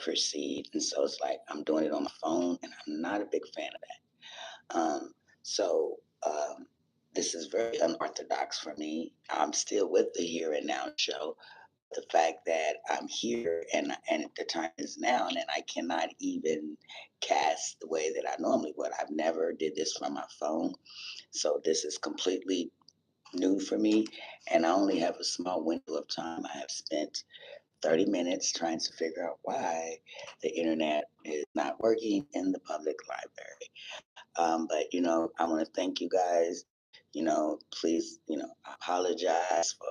proceed. And so it's like I'm doing it on my phone, and I'm not a big fan of that. So this is very unorthodox for me. I'm still with the Here and Now show. The fact that I'm here and the time is now, and I cannot even cast the way that I normally would. I've never did this from my phone, so this is completely new for me, and I only have a small window of time. I have spent 30 minutes trying to figure out why the internet is not working in the public library. But I want to thank you guys. Please, apologize for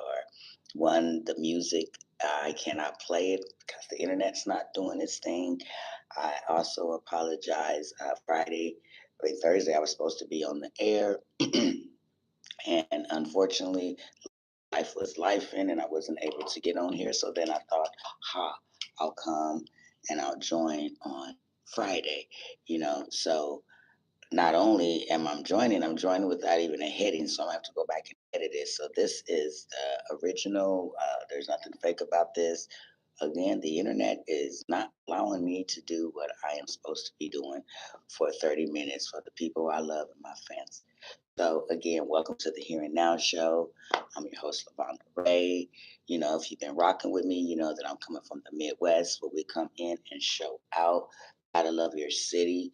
one, the music. I cannot play it because the internet's not doing its thing. I also apologize. Thursday, I was supposed to be on the air, and unfortunately, life was life in, and I wasn't able to get on here. So then I thought, I'll come and I'll join on Friday. So not only am I joining, I'm joining without even a heading, so I have to go back and edit it. So this is the original. There's nothing fake about this. Again, the internet is not allowing me to do what I am supposed to be doing for 30 minutes for the people I love and my fans. So again, welcome to the Here and Now show. I'm your host, Lavonda Ray. If you've been rocking with me, you know that I'm coming from the Midwest, where we come in and show out. Gotta love your city.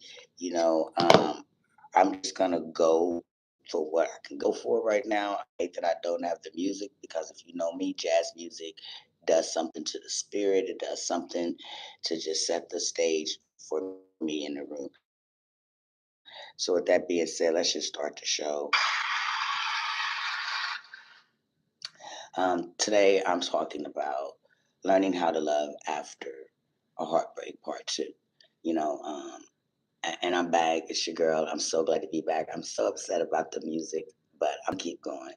I'm just gonna go for what I can go for right now. I hate that I don't have the music because if you know me, jazz music does something to the spirit. It does something to just set the stage for me in the room. So with that being said, let's just start the show. Today I'm talking about learning how to love after a heartbreak part two. You know, um, and I'm back. It's your girl. I'm so glad to be back. I'm so upset about the music, but I'm keep going.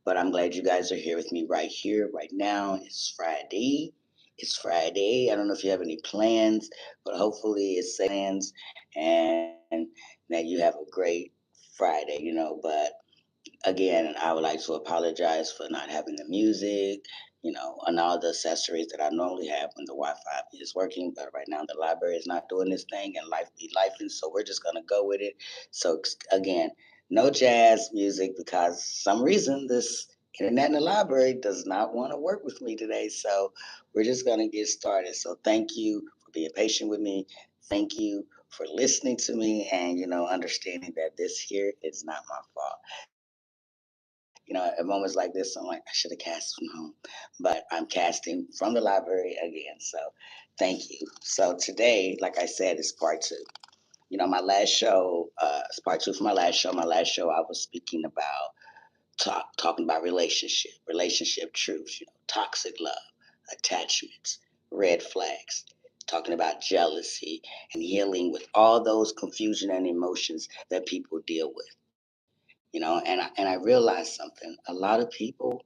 But I'm glad you guys are here with me right here, right now. It's Friday. It's Friday. I don't know if you have any plans, but hopefully it's plans and that you have a great Friday. But again, I would like to apologize for not having the music, and all the accessories that I normally have when the Wi-Fi is working. But right now, the library is not doing this thing, and life be life, and so we're just gonna go with it. So again, no jazz music because some reason this internet in the library does not want to work with me today. So we're just gonna get started. So thank you for being patient with me. Thank you for listening to me and understanding that this here is not my fault. At moments like this, I'm like, I should have cast from home, but I'm casting from the library again. So thank you. So today, like I said, is part two. My last show, it's part two for my last show. My last show, I was speaking about talking about relationship truths, toxic love, attachments, red flags, talking about jealousy and healing with all those confusion and emotions that people deal with. And I realized something. A lot of people,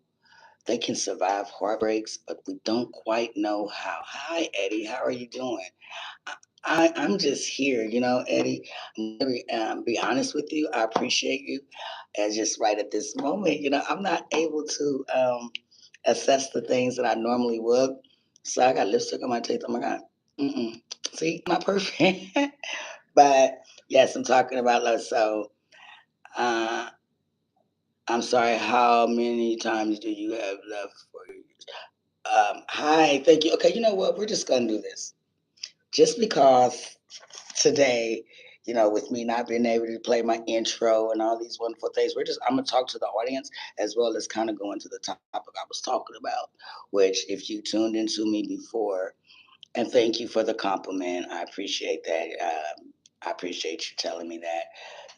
they can survive heartbreaks, but we don't quite know how. Hi, Eddie. How are you doing? I'm just here, Eddie. I'm gonna be honest with you. I appreciate you. And just right at this moment, I'm not able to assess the things that I normally would. So I got lipstick on my teeth. Oh my God. Mm-mm. See, not perfect. But yes, I'm talking about love. So uh, I'm sorry. How many times do you have left for you? Hi, thank you. Okay, you know what? We're just gonna do this. Just because today, with me not being able to play my intro and all these wonderful things, I'm gonna talk to the audience as well as kind of go into the topic I was talking about, which if you tuned into me before, and thank you for the compliment. I appreciate that. I appreciate you telling me that.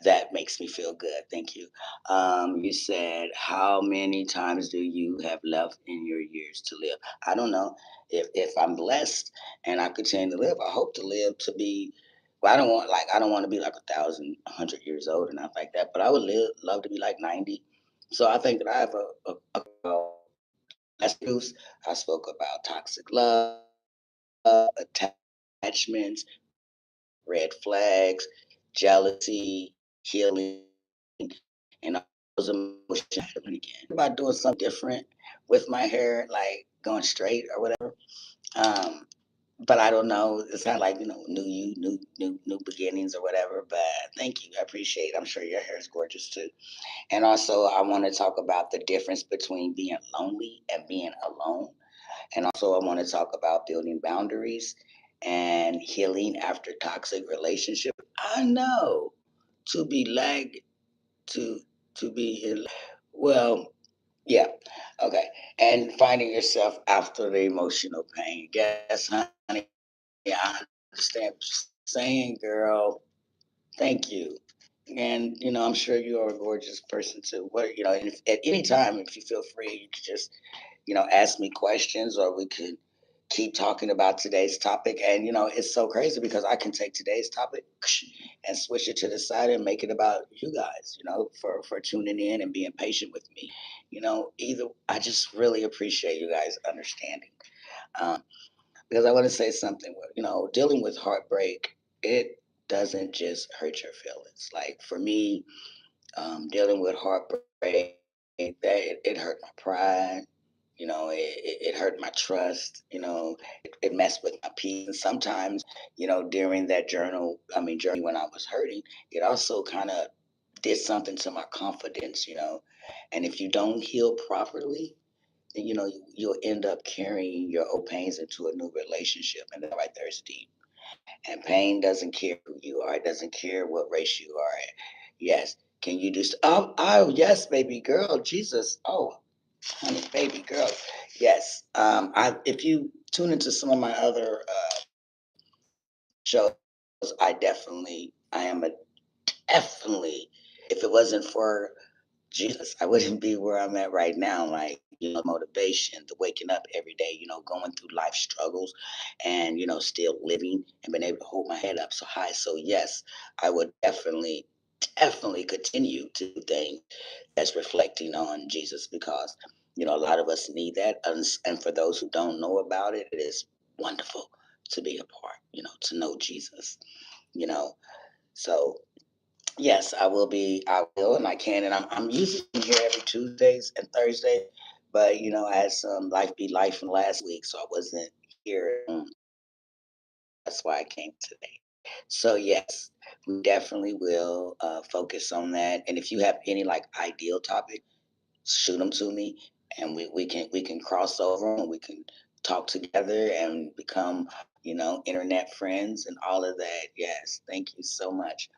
That makes me feel good. Thank you. You said, how many times do you have left in your years to live? I don't know. If I'm blessed and I continue to live, I hope to live to be. Well, I don't want to be like 100 years old and not like that. But I would love to be like 90. So I think that I have last truths. I spoke about toxic love, attachments, red flags, jealousy, healing, and all those emotions. I had to learn again. About doing something different with my hair, like going straight or whatever. Um, but I don't know. It's kind of like new you, new beginnings or whatever. But thank you, I appreciate it. I'm sure your hair is gorgeous too. And also, I want to talk about the difference between being lonely and being alone. And also, I want to talk about building boundaries and healing after toxic relationship. I know to be lag to be well, yeah, okay, and finding yourself after the emotional pain. Yes, honey, I understand what you're saying, girl. Thank you. And I'm sure you are a gorgeous person too. And if, at any time, if you feel free, you could just ask me questions, or we could keep talking about today's topic. And it's so crazy because I can take today's topic and switch it to the side and make it about you guys. For tuning in and being patient with me. Either I just really appreciate you guys understanding. Um, because I want to say something. Dealing with heartbreak, it doesn't just hurt your feelings. Like for me, dealing with heartbreak, it hurt my pride. It hurt my trust. It messed with my peace. And sometimes, during that journey when I was hurting, it also kind of did something to my confidence. And if you don't heal properly, then you'll end up carrying your old pains into a new relationship, and that right there is deep. And pain doesn't care who you are. It doesn't care what race you are. Yes. Can you do? Oh, yes, baby girl. Jesus. Oh, honey, baby girl. Yes. I if you tune into some of my other shows, I am a definitely. If it wasn't for Jesus, I wouldn't be where I'm at right now. Like, motivation, the waking up every day, going through life struggles and, still living and being able to hold my head up so high. So, yes, I would definitely continue to do things that's reflecting on Jesus because, a lot of us need that. And for those who don't know about it, it is wonderful to be a part, to know Jesus, you know. So, yes, I will be. I will, and I can, and I'm usually here every Tuesdays and Thursdays. But I had some life be life from last week, so I wasn't here. That's why I came today. So yes, we definitely will focus on that. And if you have any like ideal topic, shoot them to me, and we can cross over and we can talk together and become internet friends and all of that. Yes, thank you so much.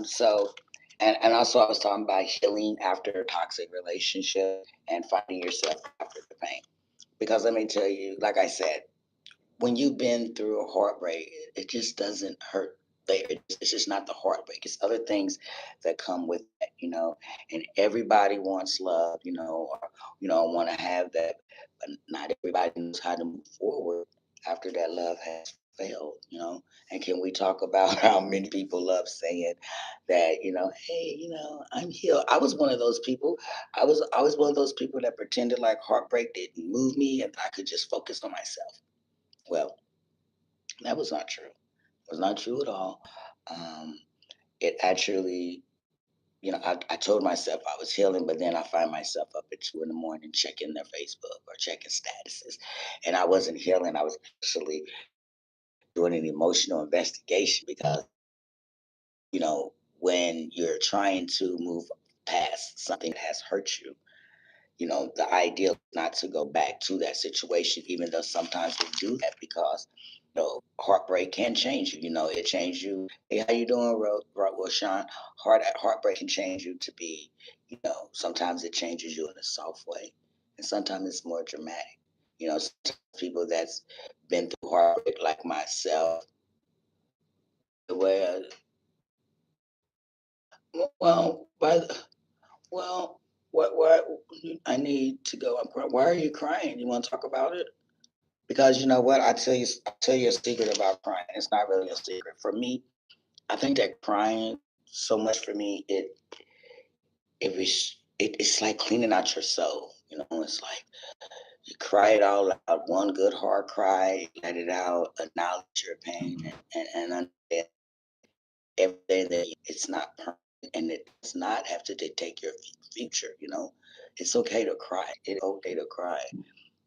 So, and also I was talking about healing after a toxic relationship and finding yourself after the pain. Because let me tell you, like I said, when you've been through a heartbreak, it just doesn't hurt there. It's just not the heartbreak. It's other things that come with that, And everybody wants love, or want to have that, but not everybody knows how to move forward after that love has failed. And can we talk about how many people love saying that, hey, I'm healed. I was one of those people. I was one of those people that pretended like heartbreak didn't move me and I could just focus on myself. Well, that was not true. It was not true at all. Um, it actually, I told myself I was healing, but then I find myself up at 2 in the morning checking their Facebook or checking statuses. And I wasn't healing. I was actually doing an emotional investigation because, when you're trying to move past something that has hurt you, the ideal is not to go back to that situation, even though sometimes we do that because, heartbreak can change you. It change you. Hey, how you doing, Roshan? Heartbreak can change you to be, sometimes it changes you in a soft way, and sometimes it's more dramatic. Sometimes people that's been through heartbreak like myself, where, well, well, what, I need to go. Why are you crying? You want to talk about it? Because you know what, I tell you a secret about crying. It's not really a secret for me. I think that crying so much for me, it's like cleaning out your soul. It's like you cry it all out, one good hard cry, let it out, acknowledge your pain, and understand everything that it's not permanent and it does not have to dictate your future. It's okay to cry. It's okay to cry.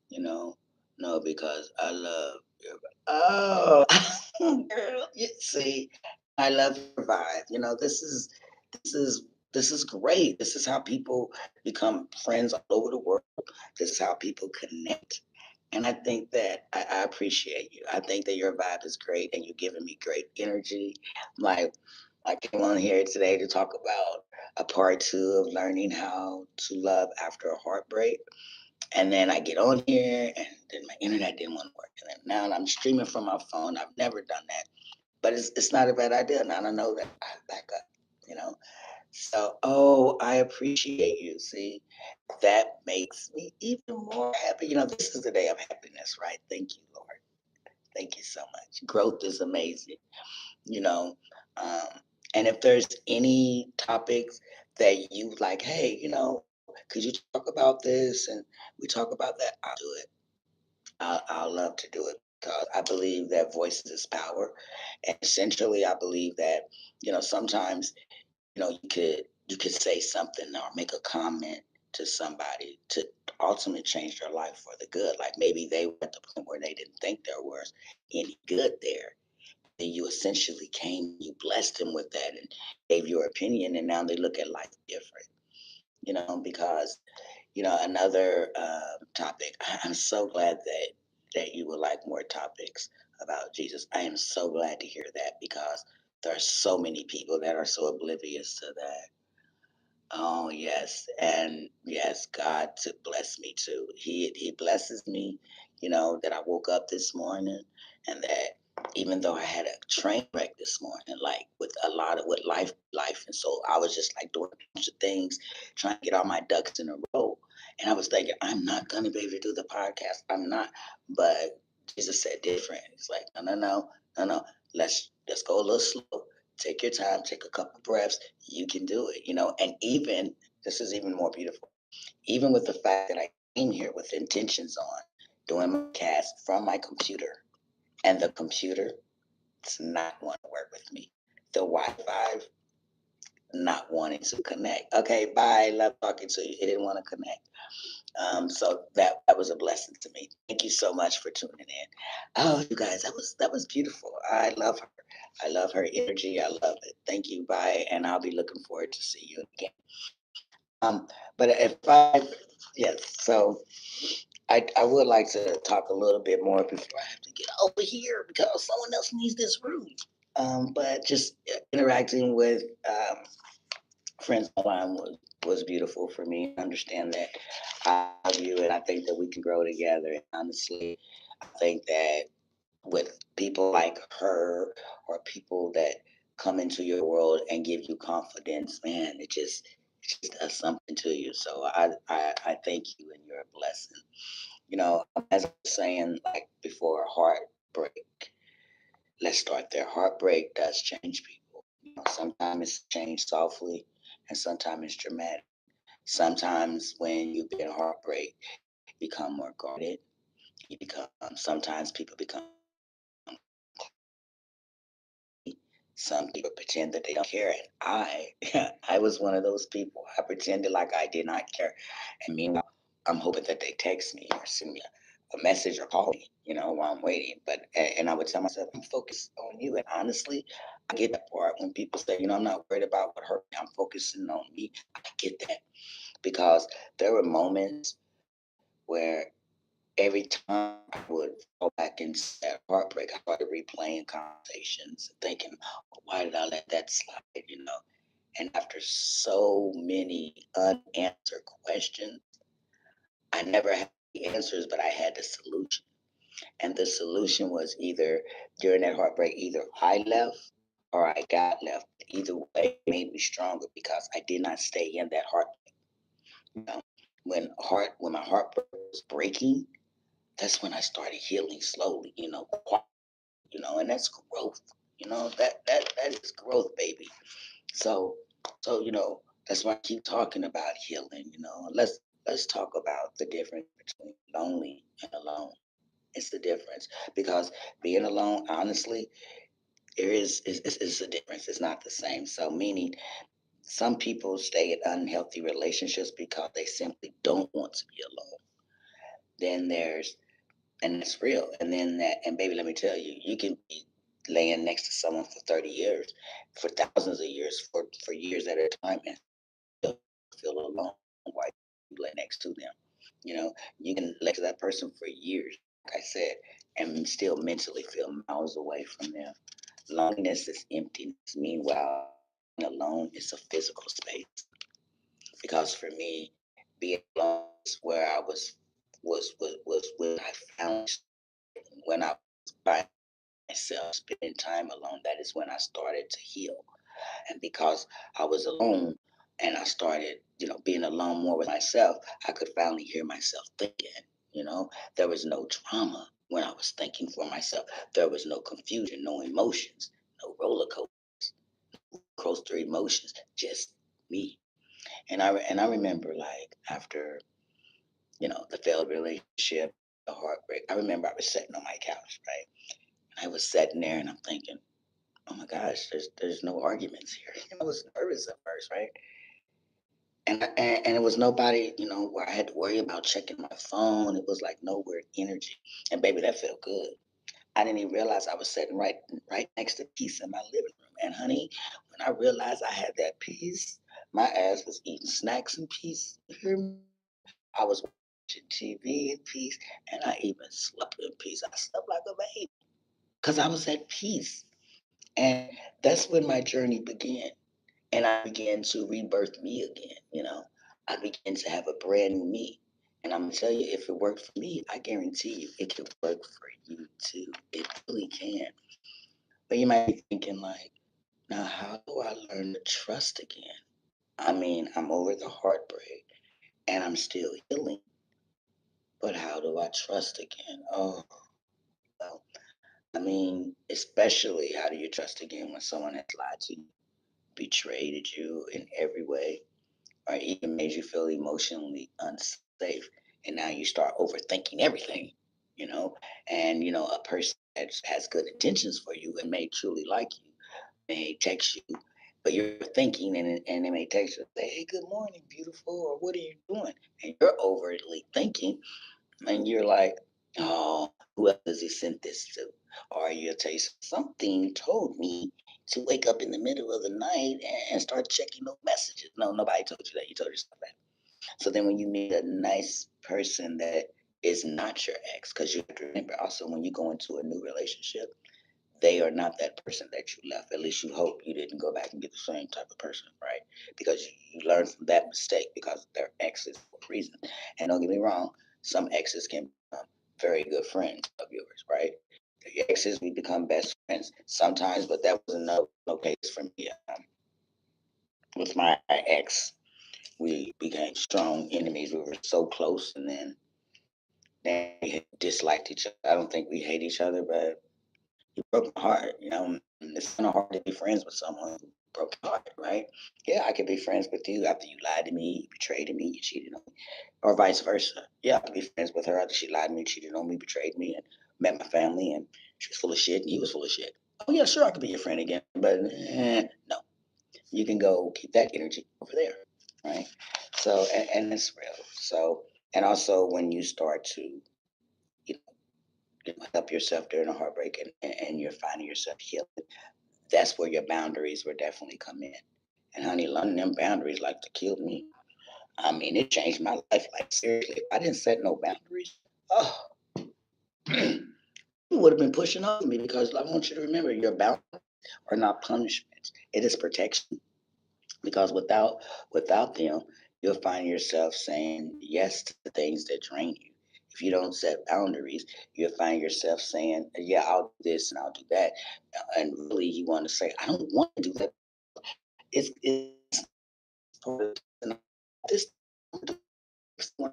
You know, no, because I love. Oh, girl, you see, I love your vibe. This is this is great. This is how people become friends all over the world. This is how people connect. And I think that I appreciate you. I think that your vibe is great and you're giving me great energy. Like I came on here today to talk about a part two of learning how to love after a heartbreak. And then I get on here and then my internet didn't want to work. And then now I'm streaming from my phone. I've never done that. But it's not a bad idea. Now I know that I back up, you know. So I appreciate you. See, that makes me even more happy. This is the day of happiness, right? Thank you, Lord. Thank you so much. Growth is amazing, you know. Um, and if there's any topics that you like, hey, could you talk about this and we talk about that, I'll do it. I'll love to do it because I believe that voices is power. And essentially, I believe that, sometimes, you could say something or make a comment to somebody to ultimately change their life for the good. Like maybe they were at the point where they didn't think there was any good there. Then you essentially came, you blessed them with that and gave your opinion, and now they look at life different. Because another topic. I'm so glad that you would like more topics about Jesus. I am so glad to hear that because there are so many people that are so oblivious to that. Oh yes, and yes, God to bless me too. He blesses me, that I woke up this morning and that even though I had a train wreck this morning, like with a lot of with life, and so I was just like doing a bunch of things, trying to get all my ducks in a row. And I was thinking, I'm not gonna be able to do the podcast. I'm not. But Jesus said different. It's like, no, no, no, no, no. Let's go a little slow. Take your time, take a couple breaths, you can do it, and even this is even more beautiful, even with the fact that I came here with intentions on doing my cast from my computer, and the computer does not want to work with me. The Wi-Fi not wanting to connect. Okay, bye. Love talking to you. It didn't want to connect. So that was a blessing to me. Thank you so much for tuning in. Oh, you guys, that was beautiful. I love her. I love her energy. I love it. Thank you. Bye. And I'll be looking forward to see you again. But if yes, so I would like to talk a little bit more before I have to get over here because someone else needs this room. But just interacting with friends online was beautiful for me. I understand that I love you, and I think that we can grow together. And honestly, I think that with people like her or people that come into your world and give you confidence, man, it just does something to you. So I thank you, and you're a blessing. As I was saying, like before, heartbreak. Let's start there. Heartbreak does change people. Sometimes it's changed softly, and sometimes it's dramatic. Sometimes when you've been heartbreak, you become more guarded. You become sometimes people become some people pretend that they don't care, and I I was one of those people. I pretended like I did not care, and meanwhile I'm hoping that they text me or send me a message or call me, while I'm waiting. But and I would tell myself I'm focused on you, and honestly I get that part when people say, I'm not worried about what hurt me, I'm focusing on me. I get that because there were moments where every time I would fall back into that heartbreak, I started replaying conversations, thinking, why did I let that slide? And after so many unanswered questions, I never had the answers, but I had the solution. And the solution was either during that heartbreak, either I left or I got left. Either way, it made me stronger because I did not stay in that heartbreak. You know, when my heart was breaking, that's when I started healing slowly, and that's growth. That is growth, baby. So that's why I keep talking about healing. Let's talk about the difference between lonely and alone. It's the difference because being alone, honestly, there is a difference. It's not the same. So meaning some people stay in unhealthy relationships because they simply don't want to be alone. Then there's and that's real. And then that, and baby, let me tell you, you can be laying next to someone for 30 years, for thousands of years, for years at a time, and still feel alone while you lay next to them. You know, you can lay to that person for years, like I said, and still mentally feel miles away from them. Loneliness is emptiness. Meanwhile, being alone is a physical space. Because for me, being alone is where I was when I found when I was by myself, spending time alone. That is when I started to heal. And because I was alone and I started, being alone more with myself, I could finally hear myself thinking. There was no drama when I was thinking for myself. There was no confusion, no emotions, no coaster emotions, just me. And I remember, like, after the failed relationship, the heartbreak. I remember I was sitting on my couch, right? And I was sitting there and I'm thinking, oh my gosh, there's no arguments here. I was nervous at first, right? And it was nobody, where I had to worry about checking my phone. It was like no weird energy, and baby, that felt good. I didn't even realize I was sitting right next to peace in my living room. And honey, when I realized I had that peace, my ass was eating snacks in peace. You hear me? I was watching TV in peace, and I even slept in peace. I slept like a baby because I was at peace. And that's when my journey began. And I began to rebirth me again. I began to have a brand new me. And I'm gonna tell you, if it worked for me, I guarantee you it can work for you too. It really can. But you might be thinking, like, now how do I learn to trust again? I mean, I'm over the heartbreak and I'm still healing, but how do I trust again? Oh, well, I mean, especially how do you trust again when someone has lied to you, betrayed you in every way, or even made you feel emotionally unsafe? And now you start overthinking everything, you know? And, a person that has good intentions for you and may truly like you may text you, but you're thinking, and they may text you, say, hey, good morning, beautiful, or what are you doing? And you're overtly thinking, and you're like, oh, who else has he sent this to? Or you'll tell you something told me to wake up in the middle of the night and start checking those messages. No, nobody told you that. You told yourself that. So then when you meet a nice person that is not your ex, because you have to remember also when you go into a new relationship, they are not that person that you left. At least you hope you didn't go back and get the same type of person, right? Because you learn from that mistake because they're exes for a reason. And don't get me wrong, some exes can become very good friends of yours, right? The exes, we become best friends sometimes, but that was no case for me. With my ex, we became strong enemies. We were so close, and then we disliked each other. I don't think we hate each other, but you broke my heart. And it's kind of hard to be friends with someone who broke your heart, right? Yeah, I could be friends with you after you lied to me, you betrayed me, you cheated on me, or vice versa. Yeah, I could be friends with her after she lied to me, cheated on me, betrayed me, and met my family, and she was full of shit, and he was full of shit. Oh yeah, sure, I could be your friend again, but no, you can go keep that energy over there, right? So, and it's real. So, and also when you start to, help yourself during a heartbreak, and you're finding yourself healing, that's where your boundaries will definitely come in. And honey, learning them boundaries like to kill me. I mean, it changed my life. Like seriously, if I didn't set no boundaries, oh, you would have been pushing over me because I want you to remember your boundaries are not punishments. It is protection. Because without them, you'll find yourself saying yes to the things that drain you. If you don't set boundaries, you'll find yourself saying, yeah, I'll do this and I'll do that. And really you want to say, I don't want to do that. It's part of this. And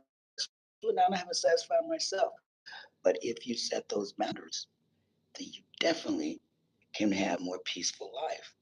I haven't satisfied myself. But if you set those boundaries, then you definitely can have more peaceful life.